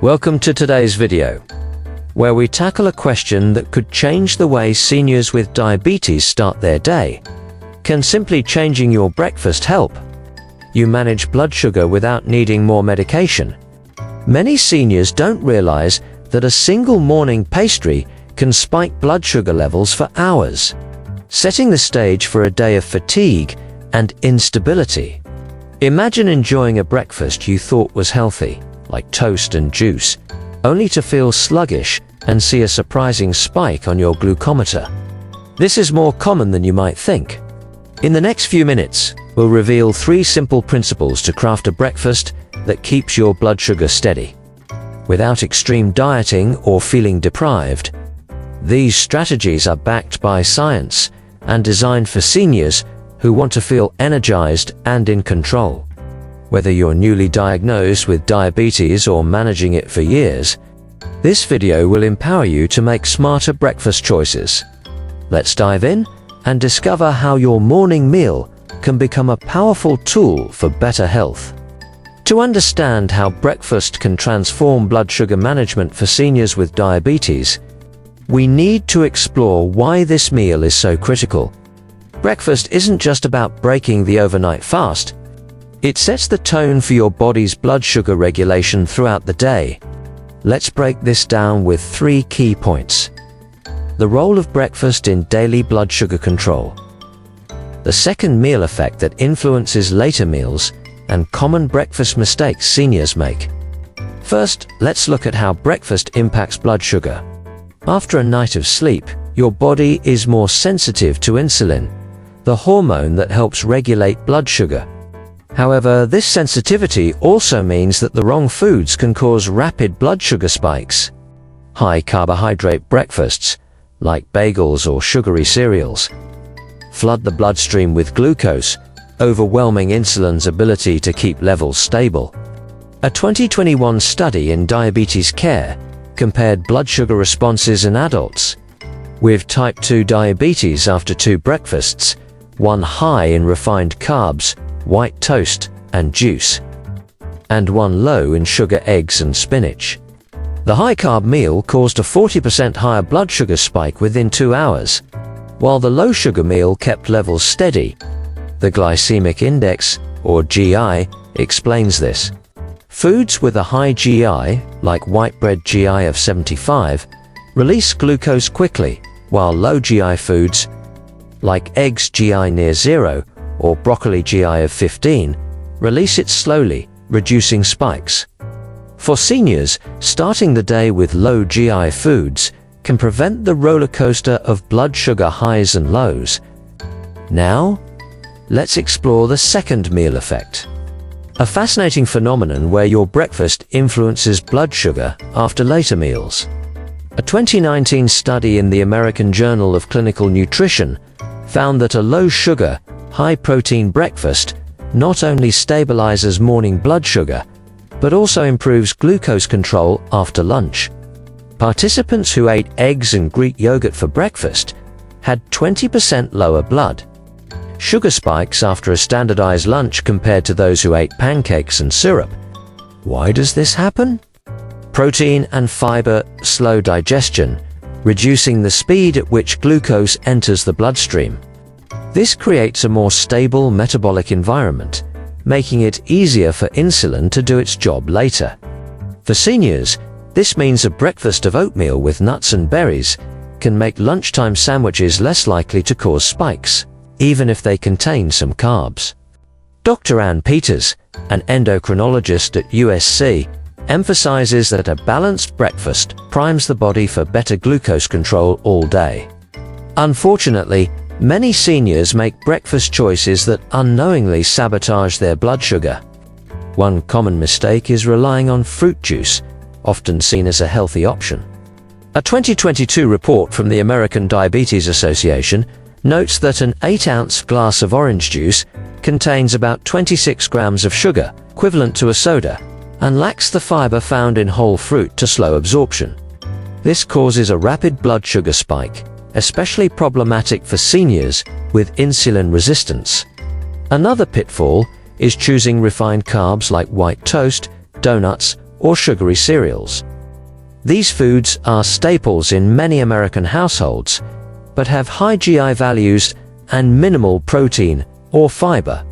Welcome to today's video, where we tackle a question that could change the way seniors with diabetes start their day. Can simply changing your breakfast help you manage blood sugar without needing more medication? Many seniors don't realize that a single morning pastry can spike blood sugar levels for hours, setting the stage for a day of fatigue and instability. Imagine enjoying a breakfast you thought was healthy, like toast and juice, only to feel sluggish and see a surprising spike on your glucometer. This is more common than you might think. In the next few minutes, we'll reveal 3 simple principles to craft a breakfast that keeps your blood sugar steady, without extreme dieting or feeling deprived. These strategies are backed by science and designed for seniors who want to feel energized and in control. Whether you're newly diagnosed with diabetes or managing it for years, this video will empower you to make smarter breakfast choices. Let's dive in and discover how your morning meal can become a powerful tool for better health. To understand how breakfast can transform blood sugar management for seniors with diabetes, we need to explore why this meal is so critical. Breakfast isn't just about breaking the overnight fast. It sets the tone for your body's blood sugar regulation throughout the day. Let's break this down with 3 key points. The role of breakfast in daily blood sugar control. The second meal effect that influences later meals, and common breakfast mistakes seniors make. First, let's look at how breakfast impacts blood sugar. After a night of sleep, your body is more sensitive to insulin, the hormone that helps regulate blood sugar. However, this sensitivity also means that the wrong foods can cause rapid blood sugar spikes. High-carbohydrate breakfasts, like bagels or sugary cereals, flood the bloodstream with glucose, overwhelming insulin's ability to keep levels stable. A 2021 study in diabetes care compared blood sugar responses in adults with type 2 diabetes after 2 breakfasts, one high in refined carbs, white toast, and juice, and one low in sugar, eggs, and spinach. The high-carb meal caused a 40% higher blood sugar spike within 2 hours, while the low-sugar meal kept levels steady. The glycemic index, or GI, explains this. Foods with a high GI, like white bread GI of 75, release glucose quickly, while low GI foods, like eggs GI near 0 or broccoli GI of 15, release it slowly, reducing spikes. For seniors, starting the day with low GI foods can prevent the roller coaster of blood sugar highs and lows. Now, let's explore the second meal effect, a fascinating phenomenon where your breakfast influences blood sugar after later meals. A 2019 study in the American Journal of Clinical Nutrition found that a low-sugar, high-protein breakfast not only stabilizes morning blood sugar, but also improves glucose control after lunch. Participants who ate eggs and Greek yogurt for breakfast had 20% lower blood sugar spikes after a standardized lunch compared to those who ate pancakes and syrup. Why does this happen? Protein and fiber slow digestion, reducing the speed at which glucose enters the bloodstream. This creates a more stable metabolic environment, making it easier for insulin to do its job later. For seniors, this means a breakfast of oatmeal with nuts and berries can make lunchtime sandwiches less likely to cause spikes, even if they contain some carbs. Dr. Ann Peters, an endocrinologist at USC, emphasizes that a balanced breakfast primes the body for better glucose control all day. Unfortunately, many seniors make breakfast choices that unknowingly sabotage their blood sugar. One common mistake is relying on fruit juice, often seen as a healthy option. A 2022 report from the American Diabetes Association notes that an 8-ounce glass of orange juice contains about 26 grams of sugar, equivalent to a soda, and lacks the fiber found in whole fruit to slow absorption. This causes a rapid blood sugar spike, especially problematic for seniors with insulin resistance. Another pitfall is choosing refined carbs like white toast, donuts, or sugary cereals. These foods are staples in many American households, but have high GI values and minimal protein or fiber.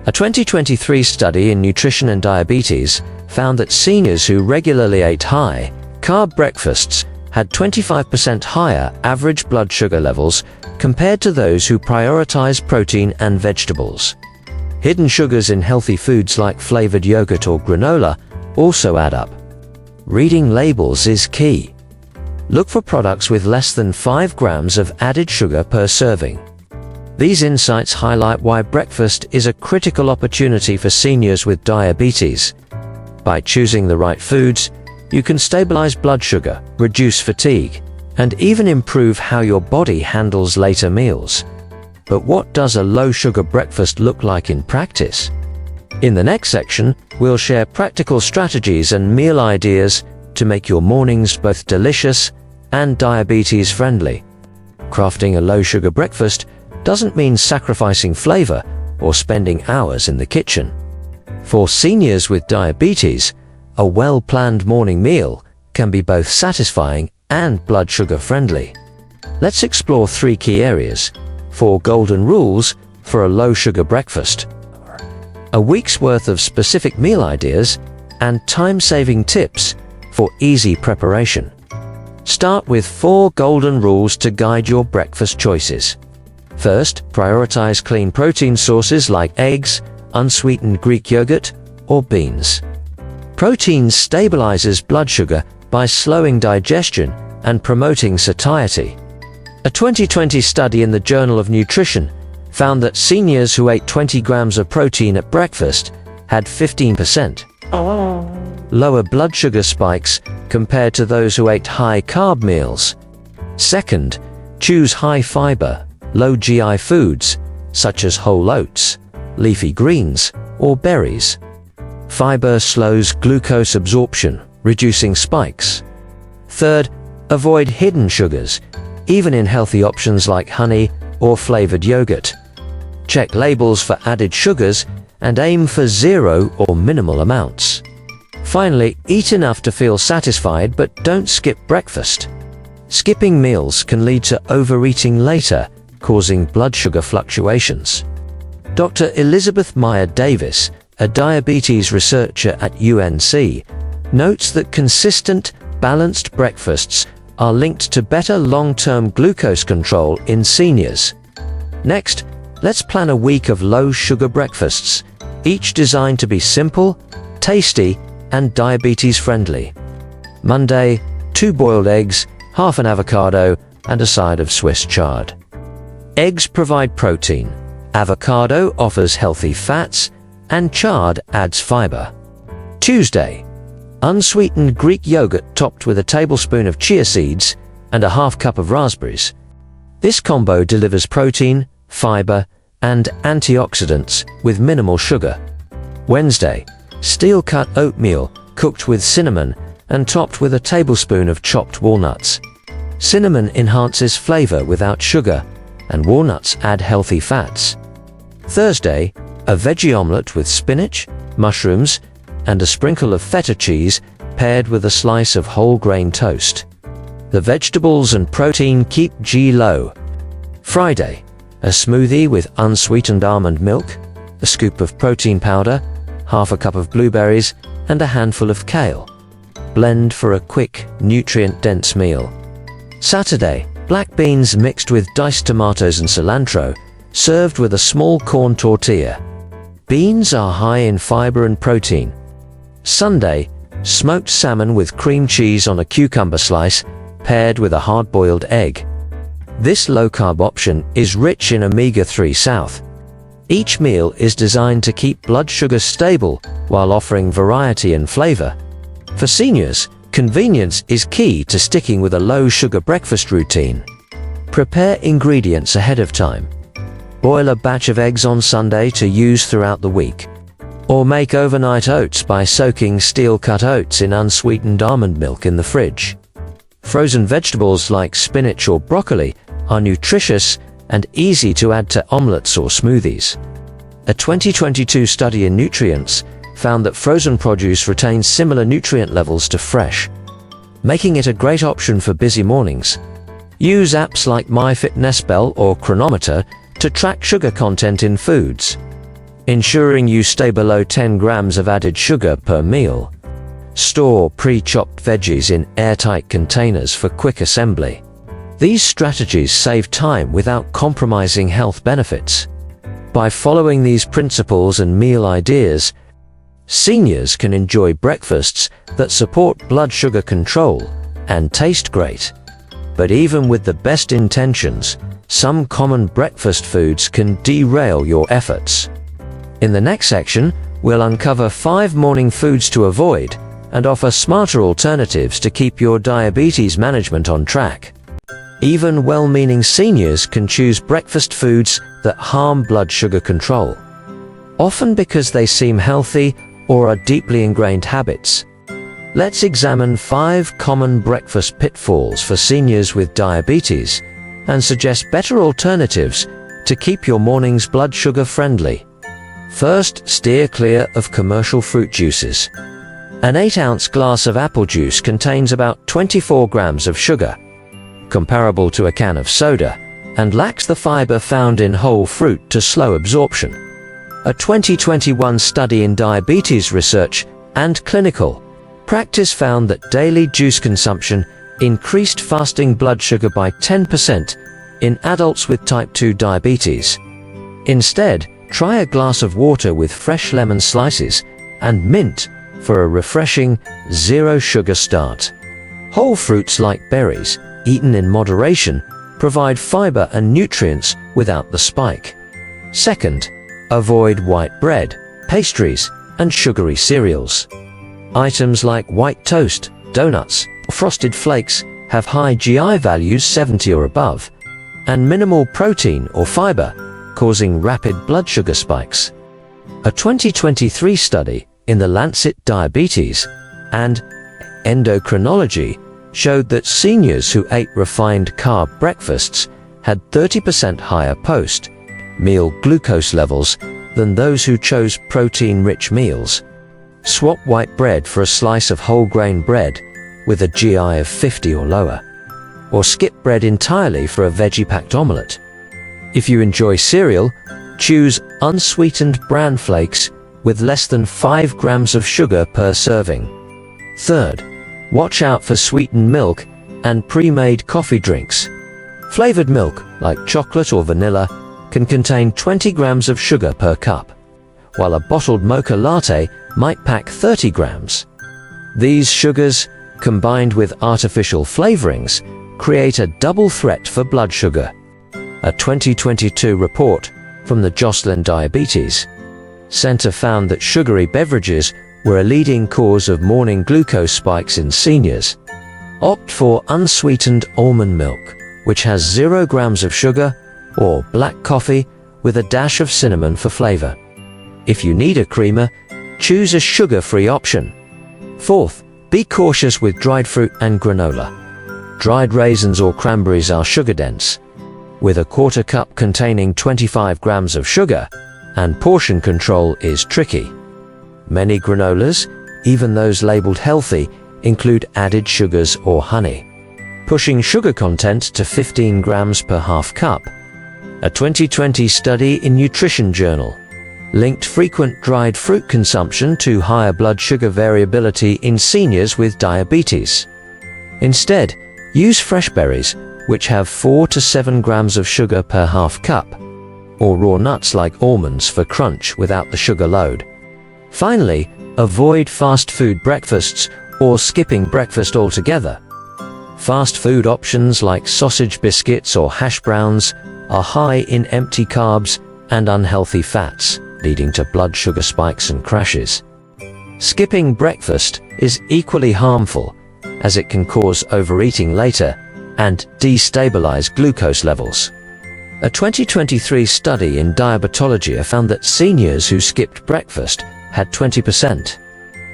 A 2023 study in nutrition and diabetes found that seniors who regularly ate high-carb breakfasts had 25% higher average blood sugar levels compared to those who prioritize protein and vegetables. Hidden sugars in healthy foods like flavored yogurt or granola also add up. Reading labels is key. Look for products with less than 5 grams of added sugar per serving. These insights highlight why breakfast is a critical opportunity for seniors with diabetes. By choosing the right foods, you can stabilize blood sugar, reduce fatigue, and even improve how your body handles later meals. But what does a low-sugar breakfast look like in practice? In the next section, we'll share practical strategies and meal ideas to make your mornings both delicious and diabetes-friendly. Crafting a low-sugar breakfast doesn't mean sacrificing flavor or spending hours in the kitchen. For seniors with diabetes, a well-planned morning meal can be both satisfying and blood sugar friendly. Let's explore 3 key areas: 4 golden rules for a low-sugar breakfast, a week's worth of specific meal ideas, and time-saving tips for easy preparation. Start with 4 golden rules to guide your breakfast choices. First, prioritize clean protein sources like eggs, unsweetened Greek yogurt, or beans. Protein stabilizes blood sugar by slowing digestion and promoting satiety. A 2020 study in the Journal of Nutrition found that seniors who ate 20 grams of protein at breakfast had 15% lower blood sugar spikes compared to those who ate high-carb meals. Second, choose high-fiber, low GI foods such as whole oats, leafy greens, or berries. Fiber slows glucose absorption, reducing spikes. Third, avoid hidden sugars, even in healthy options like honey or flavored yogurt. Check labels for added sugars and aim for 0 or minimal amounts. Finally, eat enough to feel satisfied, but don't skip breakfast. Skipping meals can lead to overeating later, causing blood sugar fluctuations. Dr. Elizabeth Meyer Davis, a diabetes researcher at UNC, notes that consistent, balanced breakfasts are linked to better long-term glucose control in seniors. Next, let's plan a week of low-sugar breakfasts, each designed to be simple, tasty, and diabetes-friendly. Monday, 2 boiled eggs, half an avocado, and a side of Swiss chard. Eggs provide protein, avocado offers healthy fats, and chard adds fiber. Tuesday, unsweetened Greek yogurt topped with a tablespoon of chia seeds and a half cup of raspberries. This combo delivers protein, fiber, and antioxidants with minimal sugar. Wednesday, steel-cut oatmeal cooked with cinnamon and topped with a tablespoon of chopped walnuts. Cinnamon enhances flavor without sugar, and walnuts add healthy fats. Thursday, a veggie omelette with spinach, mushrooms, and a sprinkle of feta cheese paired with a slice of whole grain toast. The vegetables and protein keep G low. Friday, a smoothie with unsweetened almond milk, a scoop of protein powder, half a cup of blueberries, and a handful of kale. Blend for a quick, nutrient-dense meal. Saturday, black beans mixed with diced tomatoes and cilantro, served with a small corn tortilla. Beans are high in fiber and protein. Sunday, smoked salmon with cream cheese on a cucumber slice, paired with a hard-boiled egg. This low-carb option is rich in omega-3 south. Each meal is designed to keep blood sugar stable while offering variety and flavor. For seniors, convenience is key to sticking with a low-sugar breakfast routine. Prepare ingredients ahead of time. Boil a batch of eggs on Sunday to use throughout the week. Or make overnight oats by soaking steel-cut oats in unsweetened almond milk in the fridge. Frozen vegetables like spinach or broccoli are nutritious and easy to add to omelets or smoothies. A 2022 study in Nutrients found that frozen produce retains similar nutrient levels to fresh, making it a great option for busy mornings. Use apps like MyFitnessPal or Chronometer to track sugar content in foods, ensuring you stay below 10 grams of added sugar per meal. Store pre-chopped veggies in airtight containers for quick assembly. These strategies save time without compromising health benefits. By following these principles and meal ideas, seniors can enjoy breakfasts that support blood sugar control and taste great. But even with the best intentions, some common breakfast foods can derail your efforts. In the next section, we'll uncover 5 morning foods to avoid and offer smarter alternatives to keep your diabetes management on track. Even well-meaning seniors can choose breakfast foods that harm blood sugar control, often because they seem healthy or are deeply ingrained habits. Let's examine 5 common breakfast pitfalls for seniors with diabetes and suggest better alternatives to keep your mornings blood sugar friendly. First, steer clear of commercial fruit juices. An 8-ounce glass of apple juice contains about 24 grams of sugar, comparable to a can of soda, and lacks the fiber found in whole fruit to slow absorption. A 2021 study in diabetes research and clinical practice found that daily juice consumption increased fasting blood sugar by 10% in adults with type 2 diabetes. Instead, try a glass of water with fresh lemon slices and mint for a refreshing, zero-sugar start. Whole fruits like berries, eaten in moderation, provide fiber and nutrients without the spike. Second, avoid white bread, pastries, and sugary cereals. Items like white toast, donuts, or frosted flakes have high GI values 70 or above, and minimal protein or fiber, causing rapid blood sugar spikes. A 2023 study in the Lancet Diabetes and Endocrinology showed that seniors who ate refined carb breakfasts had 30% higher post-meal glucose levels than those who chose protein-rich meals. Swap white bread for a slice of whole grain bread with a GI of 50 or lower, or skip bread entirely for a veggie-packed omelette. If you enjoy cereal, choose unsweetened bran flakes with less than 5 grams of sugar per serving. Third, watch out for sweetened milk and pre-made coffee drinks. Flavored milk, like chocolate or vanilla, can contain 20 grams of sugar per cup, while a bottled mocha latte might pack 30 grams. These sugars, combined with artificial flavorings, create a double threat for blood sugar. A 2022 report from the Joslin Diabetes Center found that sugary beverages were a leading cause of morning glucose spikes in seniors. Opt for unsweetened almond milk, which has 0 grams of sugar, or black coffee with a dash of cinnamon for flavor. If you need a creamer, choose a sugar-free option. Fourth, be cautious with dried fruit and granola. Dried raisins or cranberries are sugar-dense, with a quarter cup containing 25 grams of sugar, and portion control is tricky. Many granolas, even those labeled healthy, include added sugars or honey, pushing sugar content to 15 grams per half cup. A 2020 study in Nutrition Journal linked frequent dried fruit consumption to higher blood sugar variability in seniors with diabetes. Instead, use fresh berries, which have 4 to 7 grams of sugar per half cup, or raw nuts like almonds for crunch without the sugar load. Finally, avoid fast food breakfasts or skipping breakfast altogether. Fast food options like sausage biscuits or hash browns are high in empty carbs and unhealthy fats, leading to blood sugar spikes and crashes. Skipping breakfast is equally harmful, as it can cause overeating later and destabilize glucose levels. A 2023 study in Diabetology found that seniors who skipped breakfast had 20%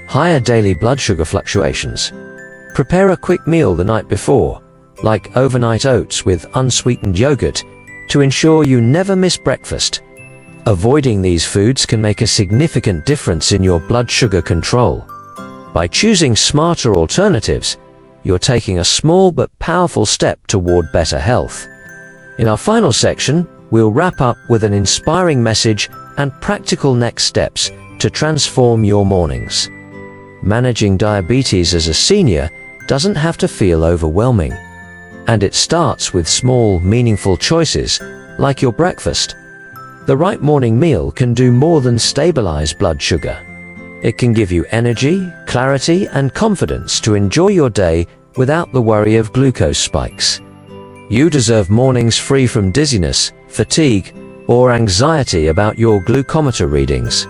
higher daily blood sugar fluctuations. Prepare a quick meal the night before, like overnight oats with unsweetened yogurt, to ensure you never miss breakfast. Avoiding these foods can make a significant difference in your blood sugar control. By choosing smarter alternatives, you're taking a small but powerful step toward better health. In our final section, we'll wrap up with an inspiring message and practical next steps to transform your mornings. Managing diabetes as a senior doesn't have to feel overwhelming. And it starts with small, meaningful choices, like your breakfast. The right morning meal can do more than stabilize blood sugar. It can give you energy, clarity, and confidence to enjoy your day without the worry of glucose spikes. You deserve mornings free from dizziness, fatigue, or anxiety about your glucometer readings.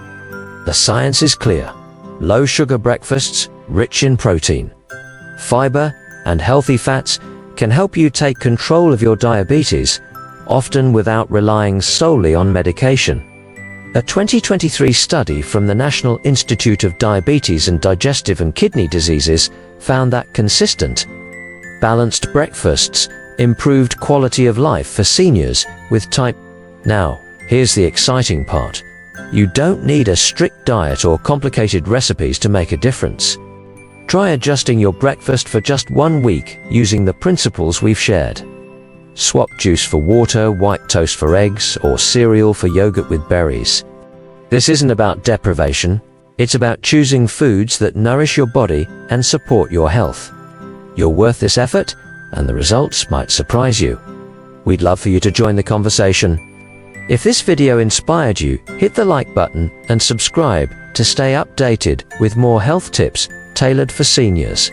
The science is clear. Low-sugar breakfasts, rich in protein, fiber, and healthy fats can help you take control of your diabetes, often without relying solely on medication. A 2023 study from the National Institute of Diabetes and Digestive and Kidney Diseases found that consistent, balanced breakfasts improved quality of life for seniors with type. Now, here's the exciting part. You don't need a strict diet or complicated recipes to make a difference. Try adjusting your breakfast for just 1 week using the principles we've shared. Swap juice for water, white toast for eggs, or cereal for yogurt with berries. This isn't about deprivation, it's about choosing foods that nourish your body and support your health. You're worth this effort, and the results might surprise you. We'd love for you to join the conversation. If this video inspired you, hit the like button and subscribe to stay updated with more health tips tailored for seniors.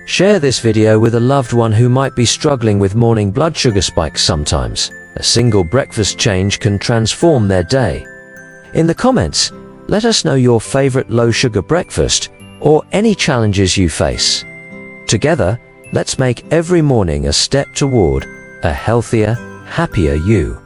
Share this video with a loved one who might be struggling with morning blood sugar spikes sometimes. A single breakfast change can transform their day. In the comments, let us know your favorite low-sugar breakfast or any challenges you face. Together, let's make every morning a step toward a healthier, happier you.